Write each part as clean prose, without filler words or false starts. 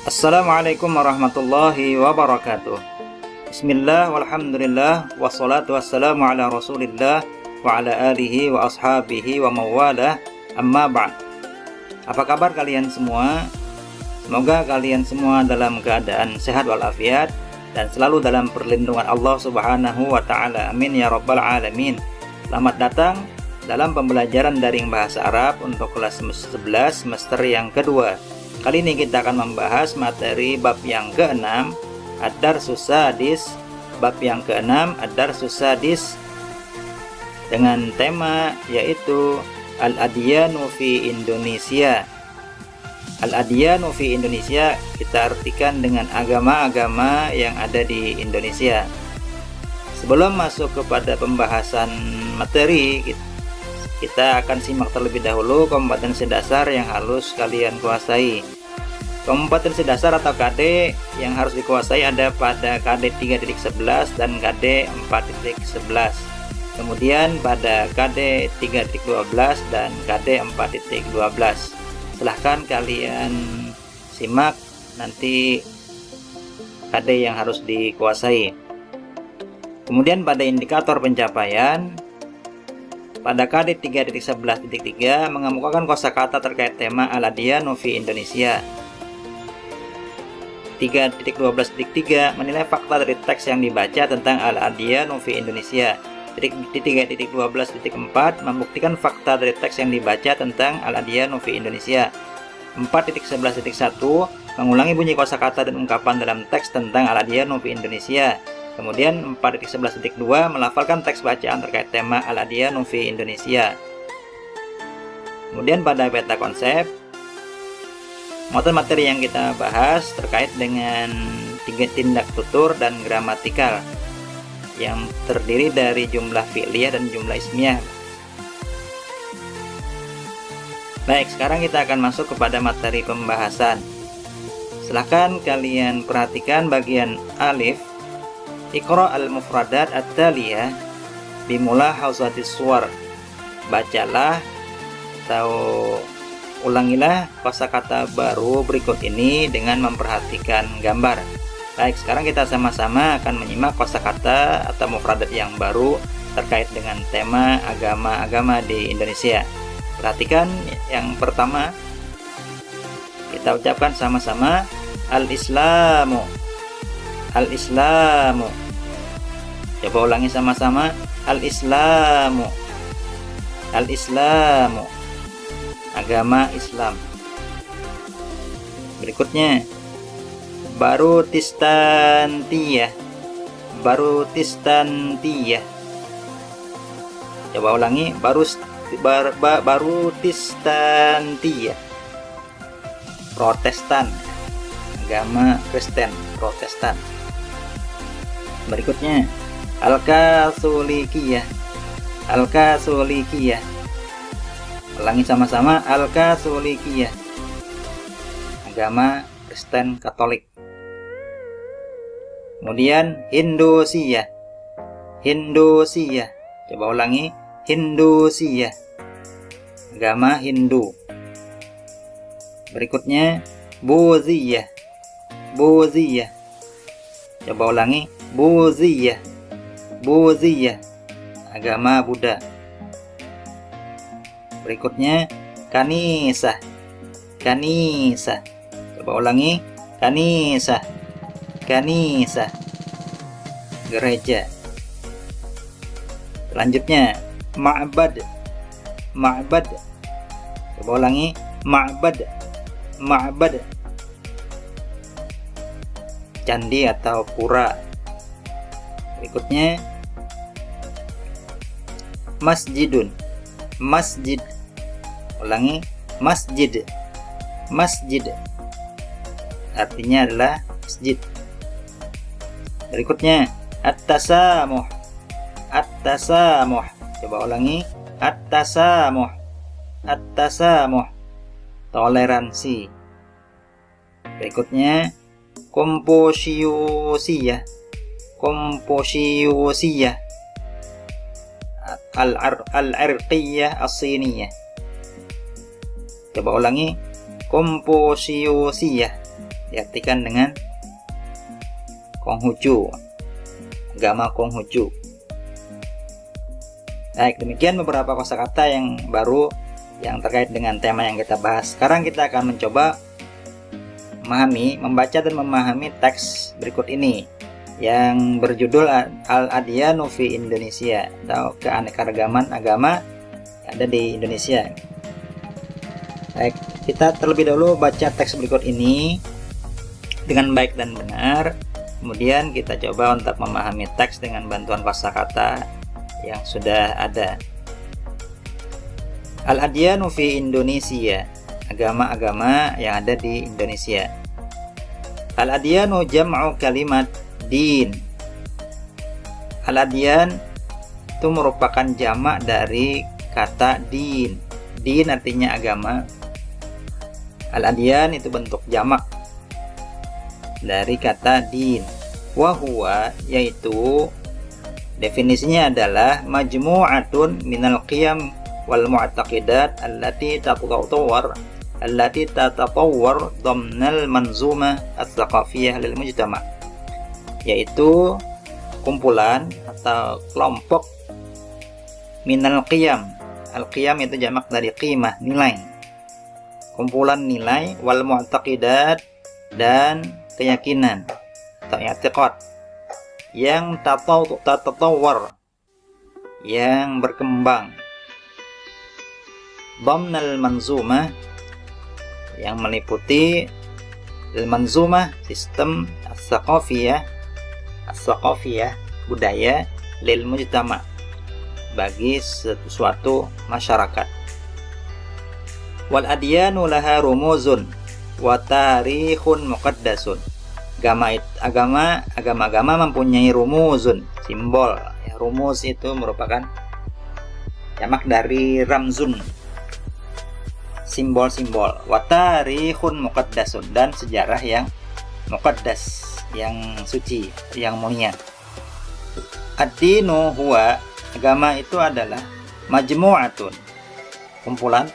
Assalamualaikum warahmatullahi wabarakatuh. Bismillah walhamdulillah wassalatu wassalamu ala rasulillah wa ala alihi wa ashabihi wa mawalah, amma ba'd. Apa kabar kalian semua? Semoga kalian semua dalam keadaan sehat walafiat dan selalu dalam perlindungan Allah subhanahu wa ta'ala. Amin ya rabbal alamin. Selamat datang dalam pembelajaran daring bahasa Arab untuk kelas 11 semester yang kedua. Kali ini kita akan membahas materi bab yang ke-6, Ad-Darsus Sadis, bab yang ke-6, Ad-Darsus Sadis, dengan tema yaitu Al-Adyanu fi Indonesia. Al-Adyanu fi Indonesia kita artikan dengan agama-agama yang ada di Indonesia. Sebelum masuk kepada pembahasan materi, kita akan simak terlebih dahulu kompetensi dasar yang harus kalian kuasai. Kompetensi dasar atau KD yang harus dikuasai ada pada KD 3.11 dan KD 4.11. Kemudian pada KD 3.12 dan KD 4.12. Silahkan kalian simak nanti KD yang harus dikuasai. Kemudian pada indikator pencapaian, pada KD 3.11.3 mengemukakan kosakata terkait tema Al-Adyanu fi Indonesia. 3.12.3 menilai fakta dari teks yang dibaca tentang Al-Adyanu fi Indonesia. Di 3.12.4 membuktikan fakta dari teks yang dibaca tentang Al-Adyanu fi Indonesia. 4.11.1 mengulangi bunyi kosakata dan ungkapan dalam teks tentang Al-Adyanu fi Indonesia. Kemudian 4.11.2 melafalkan teks bacaan terkait tema Al-Adyanu fi Indonesia. Kemudian pada peta konsep, materi yang kita bahas terkait dengan 3 tindak tutur dan gramatikal yang terdiri dari jumlah fi'liyah dan jumlah ismiyah. Baik, sekarang kita akan masuk kepada materi pembahasan. Silahkan kalian perhatikan bagian alif. Iqra al-mufradat at-taliyah bimulahadzatis suwar. Bacalah atau ulangilah kosakata baru berikut ini dengan memperhatikan gambar. Baik, sekarang kita sama-sama akan menyimak kosakata atau mufradat yang baru terkait dengan tema agama-agama di Indonesia. Perhatikan yang pertama, kita ucapkan sama-sama al-islamu. Al-islamu. Coba ulangi sama-sama, al-islamu. Al-islamu. Agama Islam. Berikutnya, barutistantiyah. Barutistantiyah. Coba ulangi, barutistantiyah. Protestan. Agama Kristen, Protestan. Berikutnya, al-katolikiyah. Al-katolikiyah. Ulangi sama-sama, al-katolikiyah. Agama Kristen Katolik. Kemudian Hindusiyah. Hindusiyah. Coba ulangi, Hindusiyah. Agama Hindu. Berikutnya Buddhiyah. Buddhiyah. Coba ulangi, Buddhiyah. Buddhiyah. Agama Buddha. Berikutnya kanisah. Kanisah. Coba ulangi, kanisah. Kanisah. Gereja. Selanjutnya ma'bad. Ma'bad. Coba ulangi, ma'bad. Ma'bad. Candi atau pura. Berikutnya masjidun. Masjid. Ulangi, masjid. Masjid. Artinya adalah masjid. Berikutnya at-tasamuh. At-tasamuh. Coba ulangi, at-tasamuh. At-tasamuh. Toleransi. Berikutnya komposiusiyah. Komposiusiyah. Al-irqiyah as-siniyah. Coba ulangi, komposiusiyah. diartikan dengan Konghucu, agama Konghucu. Baik, demikian beberapa kosakata yang baru yang terkait dengan tema yang kita bahas. Sekarang kita akan mencoba membaca dan memahami teks berikut ini yang berjudul Al-Adyanu fi Indonesia, atau keanekaragaman agama yang ada di Indonesia. Baik, kita terlebih dahulu baca teks berikut ini dengan baik dan benar. Kemudian kita coba untuk memahami teks dengan bantuan kosakata yang sudah ada. Al-Adyanu fi Indonesia, agama-agama yang ada di Indonesia. Al-Adyanu jam'u kalimat din. Al-Adyan itu merupakan jamak dari kata din. Din artinya agama. Al-Adyan itu bentuk jamak dari kata din. Wahuwa, yaitu definisinya adalah majmu'atun minal qiyam wal mu'taqidat allati tatatawwar dhamnal manzumah ats-tsaqafiyyah lil mujtama', yaitu kumpulan atau kelompok minal qiyam. Al-qiyam itu jamak dari qimah, nilai. Kumpulan nilai, wal mu'taqidat, dan keyakinan atau i'tiqad yang tatatawwar, yang berkembang. Dhamnal manzumah, yang meliputi al-manzumah, sistem as-tsaqafiyah, budaya, lil mujtama, bagi suatu masyarakat. Wal adyanu laha rumuzun wa tarikhun muqaddasun. Agama-agama mempunyai rumuzun, simbol. Ya, rumuz itu merupakan jamak dari ramzun, simbol-simbol. Wa tarikhun muqaddasun, dan sejarah yang muqaddas, yang suci, yang mulia. Ad-dinu huwa, agama itu adalah majmu'atun, kumpulan,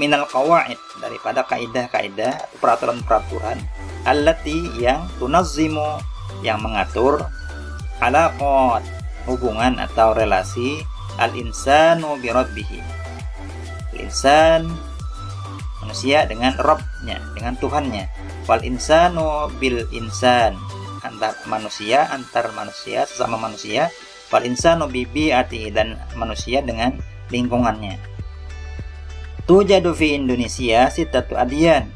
minal qawaid, daripada kaidah-kaidah atau peraturan-peraturan, allati, yang tunazzimu, yang mengatur, alaqat, hubungan atau relasi, al-insanu bi rabbihi, insan, manusia dengan Rabbnya, dengan Tuhannya. Wal insanu bil insan, antar manusia sesama manusia. Wal insanu bi bi'ati, dan manusia dengan lingkungannya. Tujadu fi Indonesia sittatu adyan.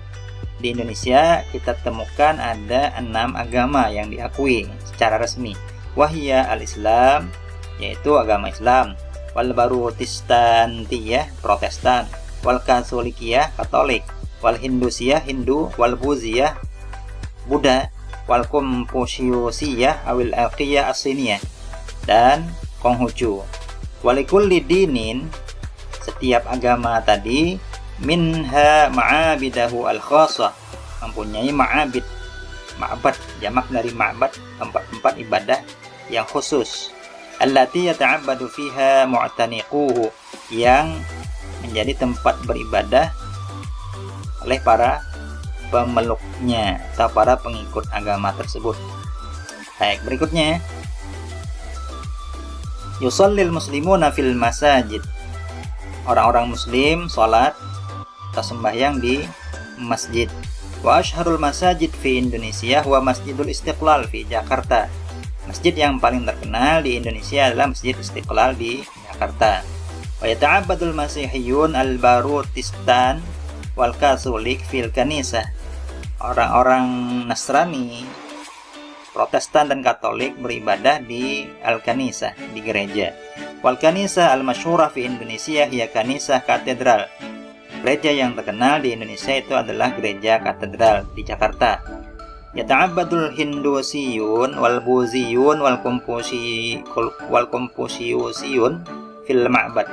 Di Indonesia kita temukan ada 6 agama yang diakui secara resmi. Wahya al-Islam, yaitu agama Islam. Wal Barutistantiyah, Protestan. Wal Katolikiyah, Katolik. Wal Hindusiyah, Hindu. Wal Buziyah, Buddha. Wal Konfusiusiyah awil Alqiyah As-Siniyah, dan Konghucu. Walikulli dinin, setiap agama tadi, minha ma'abidahu al-khasah, mempunyai ma'abid, ma'bad, jamak dari ma'bad, tempat-tempat ibadah yang khusus. Allati yata'abbadu fiha mu'taniquhu, yang menjadi tempat beribadah oleh para pemeluknya atau para pengikut agama tersebut. Baik, berikutnya, yusallil muslimuna fil masajid. Orang-orang muslim sholat atau sembahyang di masjid. Wa asyharul masajid fi Indonesia wa Masjidul Istiqlal fi Jakarta. Masjid yang paling terkenal di Indonesia adalah Masjid Istiqlal di Jakarta. Wa yata'abbadul masihiyun al-Barutistan wal Katolik fil kanisah. Orang-orang Nasrani, Protestan dan Katolik beribadah di Al-Kanisah, di gereja. Wal kanisah al-masyhurah fi Indonesia hiya kanisah katedral. Gereja yang terkenal di Indonesia itu adalah gereja katedral di Jakarta. Yata'abbadul Hindusiyun wal Buziyun wal Konfusiusiyun fil ma'bad.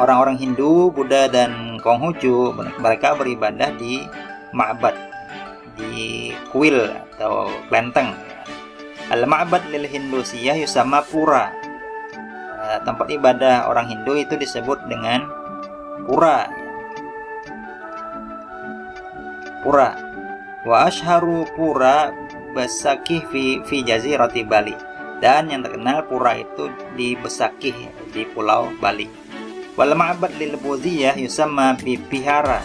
Orang-orang Hindu, Buddha, dan Konghucu, mereka beribadah di ma'bad, di kuil atau kelenteng. Al-ma'bad lil Hindusiyah yusama pura. Tempat ibadah orang Hindu itu disebut dengan pura. Wa ashharu pura Besakih fi jazirati Bali. Dan yang terkenal pura itu di Besakih, di Pulau Bali. Wal ma'bad lil Buddhiyah yusamma bi vihara.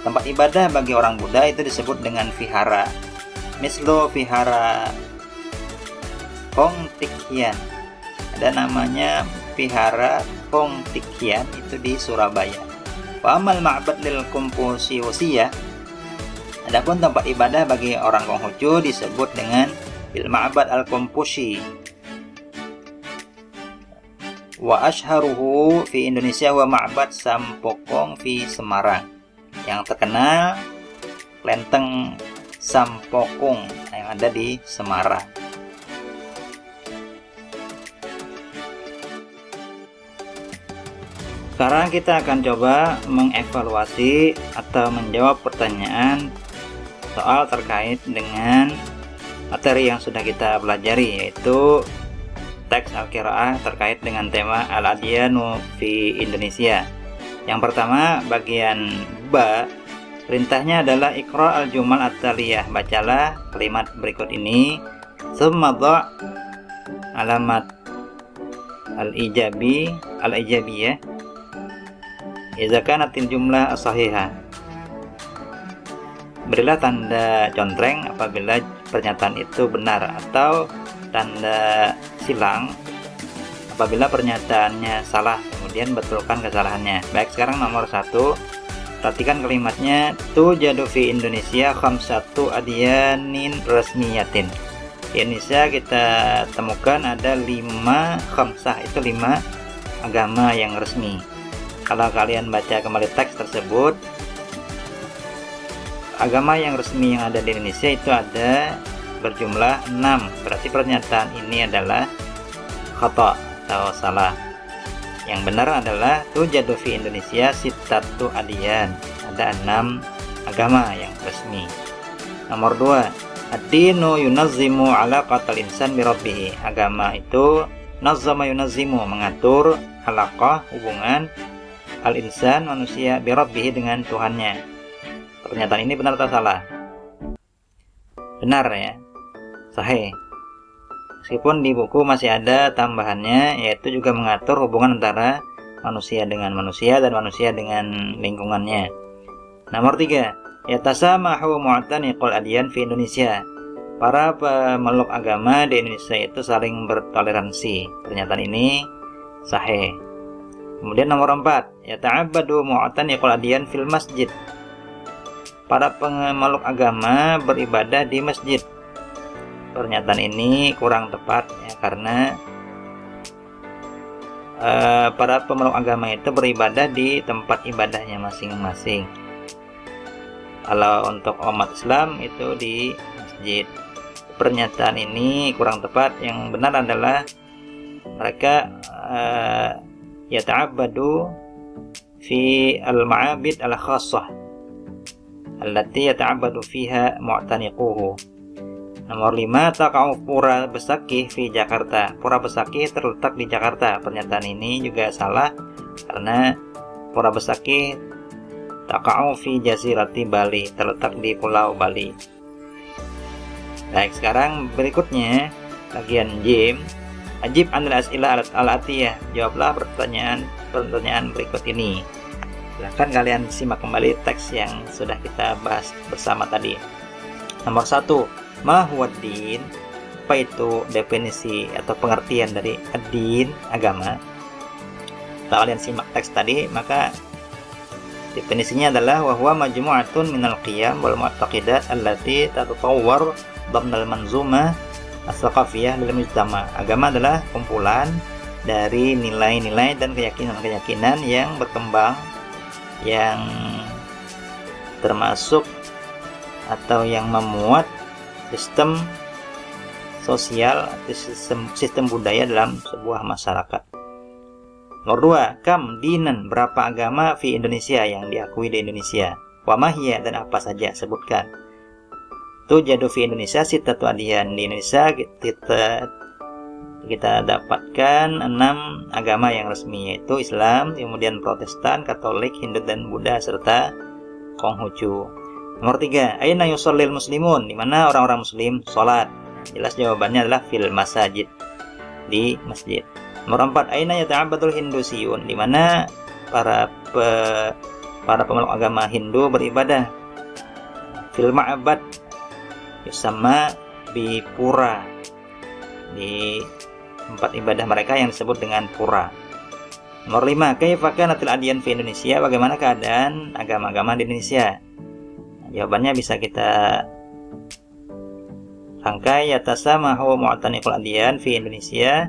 Tempat ibadah bagi orang Buddha itu disebut dengan vihara. Mislo vihara Kongtikyan. Ada namanya vihara Kongtikyan, itu di Surabaya. Wa amal ma'bad lil Konfusiusiyah. Adapun tempat ibadah bagi orang Konghucu disebut dengan bil ma'bad al-Konfusi. Wa ashharuhu fi Indonesia wa ma'bad Sampokong fi Semarang. Yang terkenal Klenteng Sampokong yang ada di Semarang. Sekarang kita akan coba mengevaluasi atau menjawab pertanyaan soal terkait dengan materi yang sudah kita pelajari, yaitu teks Al-Qiraah terkait dengan tema Al-Adyanu fi Indonesia. Yang pertama, bagian ba, perintahnya adalah Iqra al-Jumal at-Taliyah. Bacalah kalimat berikut ini. Tsumma dha' alamat al-ijabiyah idza kanatil jumlah as-sahihah. Berilah tanda contreng apabila pernyataan itu benar, atau tanda silang apabila pernyataannya salah, kemudian betulkan kesalahannya. Baik, sekarang nomor 1, perhatikan kalimatnya. Tujadu fi Indonesia khamsatu adyanin resmiyatin. Di Indonesia kita temukan ada 5 khamsah, itu 5 agama yang resmi. Kalau kalian baca kembali teks tersebut, agama yang resmi yang ada di Indonesia itu ada berjumlah 6. Berarti pernyataan ini adalah khata atau salah. Yang benar adalah tujadu fi Indonesia sittatu adyan. Ada 6 agama yang resmi. Nomor 2, ad-dinu yunazzimu alaqatal insan bi rabbih. Agama itu nazzama yunazzimu, mengatur alaqah, hubungan al-insan, manusia, bi rabbih, dengan Tuhannya. Pernyataan ini benar atau salah? Benar ya, sahih. Meskipun di buku masih ada tambahannya, yaitu juga mengatur hubungan antara manusia dengan manusia dan manusia dengan lingkungannya. Nomor 3, yatasamahu mu'taniqul adyan fi Indonesia. Para pemeluk agama di Indonesia itu saling bertoleransi. Pernyataan ini sahih. Kemudian nomor 4, yata'abbadu mu'taniqul adyan fil masjid. Para pemeluk agama beribadah di masjid. Pernyataan ini kurang tepat ya, karena para pemeluk agama itu beribadah di tempat ibadahnya masing-masing. Kalau untuk umat Islam itu di masjid. Pernyataan ini kurang tepat. Yang benar adalah mereka yata'abbadu fi al-ma'abid al-khassah allati yata'abbadu fiha mu'taniquhu. Nomor 5, taqa'u pura Besakih fi Jakarta. Pura Besakih terletak di Jakarta. Pernyataan ini juga salah karena Pura Besakih taqa'u fi jazirati Bali, terletak di Pulau Bali. Baik, sekarang berikutnya bagian J. Ajib anil as'ilah al-atiyah. Jawablah pertanyaan berikut ini. Silahkan kalian simak kembali teks yang sudah kita bahas bersama tadi. Nomor 1, ma huwa din? Apa itu definisi atau pengertian dari ad-din, agama? Kalau kalian simak teks tadi, maka definisinya adalah wa huwa majmu'atun minal qiyam wal mu'taqidat allati tatatawwar dhamnal manzumah as-saqafiyah lil mujtama. Agama adalah kumpulan dari nilai-nilai dan keyakinan-keyakinan yang berkembang, yang termasuk atau yang memuat sistem sosial atau sistem budaya dalam sebuah masyarakat. Nomor 2, kam dinan? Berapa agama fi Indonesia yang diakui di Indonesia? Wa mahya? Dan apa saja? Sebutkan. Tujadu fi Indonesia sittatu adyan. Di Indonesia kita dapatkan 6 agama yang resmi, yaitu Islam, kemudian Protestan, Katolik, Hindu dan Buddha, serta Konghucu. Nomor 3, aina yusallil muslimun, di mana orang-orang muslim sholat? Jelas jawabannya adalah fil masajid, di masjid. Nomor 4, aina yata'abbadul hindusiyun, di mana para pemeluk agama Hindu beribadah? Fil ma'bad, yusamma bi pura, di tempat ibadah mereka yang disebut dengan pura. Nomor 5, kaifa kanatil adyan fi Indonesia, bagaimana keadaan agama-agama di Indonesia? Jawabannya bisa kita rangkai, yatasamahu mu'taniqul adyan fi Indonesia.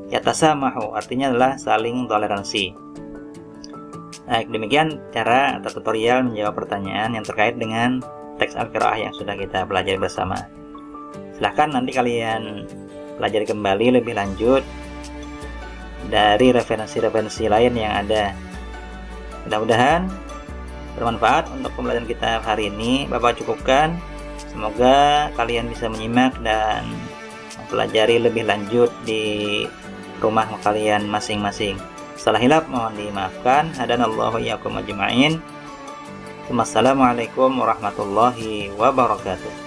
Yatasamahu artinya adalah saling toleransi. Nah, demikian cara atau tutorial menjawab pertanyaan yang terkait dengan teks Al-Qiraah yang sudah kita pelajari bersama. Silahkan nanti kalian pelajari kembali lebih lanjut dari referensi-referensi lain yang ada. Mudah-mudahan bermanfaat untuk pembelajaran kita hari ini. Bapak cukupkan. Semoga kalian bisa menyimak dan mempelajari lebih lanjut di rumah kalian masing-masing. Salah hilaf mohon dimaafkan. Hadanallahu iyyakum ajma'in. Wassalamualaikum warahmatullahi wabarakatuh.